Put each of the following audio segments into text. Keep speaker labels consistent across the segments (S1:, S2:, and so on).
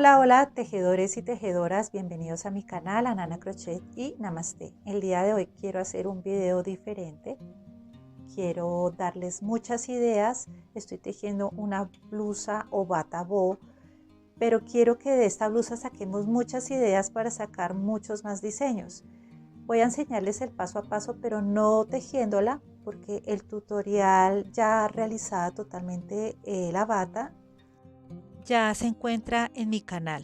S1: Hola, hola tejedores y tejedoras, bienvenidos a mi canal Anana Crochet y Namaste. El día de hoy quiero hacer un video diferente, quiero darles muchas ideas. Estoy tejiendo una blusa o bata boho, pero quiero que de esta blusa saquemos muchas ideas para sacar muchos más diseños. Voy a enseñarles el paso a paso, pero no tejiéndola, porque el tutorial ya realizada totalmente la bata ya se encuentra en mi canal.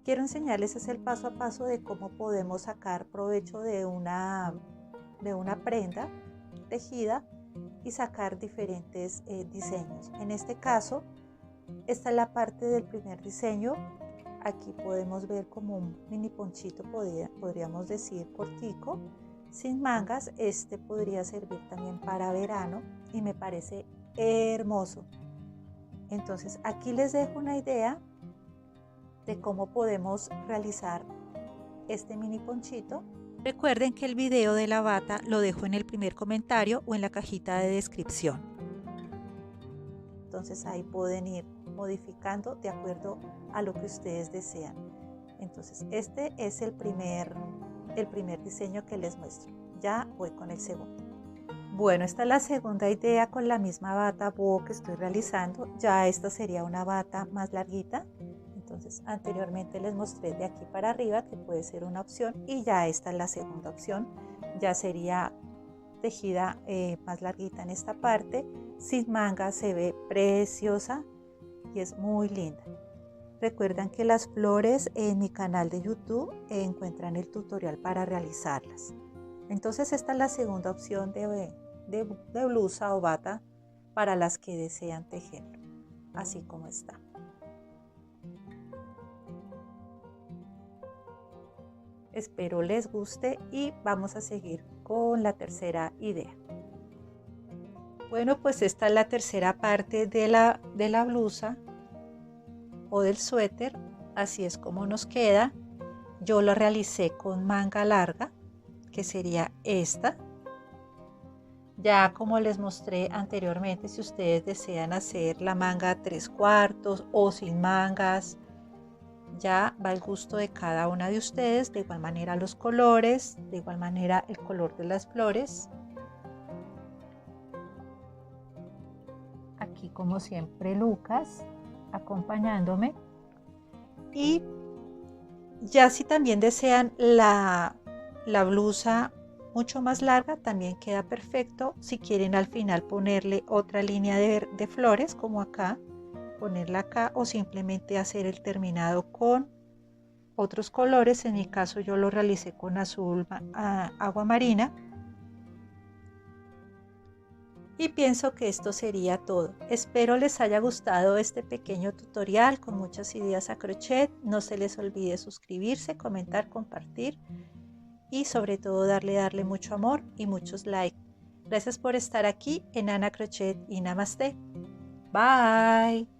S1: Quiero enseñarles es el paso a paso de cómo podemos sacar provecho de una prenda tejida y sacar diferentes diseños. En este caso, esta es la parte del primer diseño. Aquí podemos ver como un mini ponchito, podríamos decir cortico, sin mangas. Este podría servir también para verano y me parece hermoso. Entonces aquí les dejo una idea de cómo podemos realizar este mini ponchito. Recuerden que el video de la bata lo dejo en el primer comentario o en la cajita de descripción. Entonces ahí pueden ir modificando de acuerdo a lo que ustedes desean. Entonces este es el primer diseño que les muestro. Ya voy con el segundo. Bueno, esta es la segunda idea con la misma bata boho que estoy realizando. Ya esta sería una bata más larguita. Entonces anteriormente les mostré de aquí para arriba, que puede ser una opción, y ya esta es la segunda opción. Ya sería tejida más larguita en esta parte, sin manga. Se ve preciosa y es muy linda. Recuerden que las flores en mi canal de YouTube encuentran el tutorial para realizarlas. Entonces esta es la segunda opción de blusa o bata para las que desean tejerlo, así como está. Espero les guste y vamos a seguir con la tercera idea. Bueno, pues esta es la tercera parte de la blusa o del suéter. Así es como nos queda. Yo lo realicé con manga larga, que sería esta. Ya como les mostré anteriormente, si ustedes desean hacer la manga 3/4 o sin mangas, ya va al gusto de cada una de ustedes. De igual manera los colores, de igual manera el color de las flores. Aquí como siempre Lucas acompañándome. Y ya si también desean la blusa mucho más larga, también queda perfecto. Si quieren al final ponerle otra línea de flores, como acá, ponerla acá, o simplemente hacer el terminado con otros colores. En mi caso yo lo realicé con azul agua marina. Y pienso que esto sería todo. Espero les haya gustado este pequeño tutorial con muchas ideas a crochet. No se les olvide suscribirse, comentar, compartir y sobre todo darle mucho amor y muchos likes. Gracias por estar aquí en Ana Crochet y Namaste. Bye.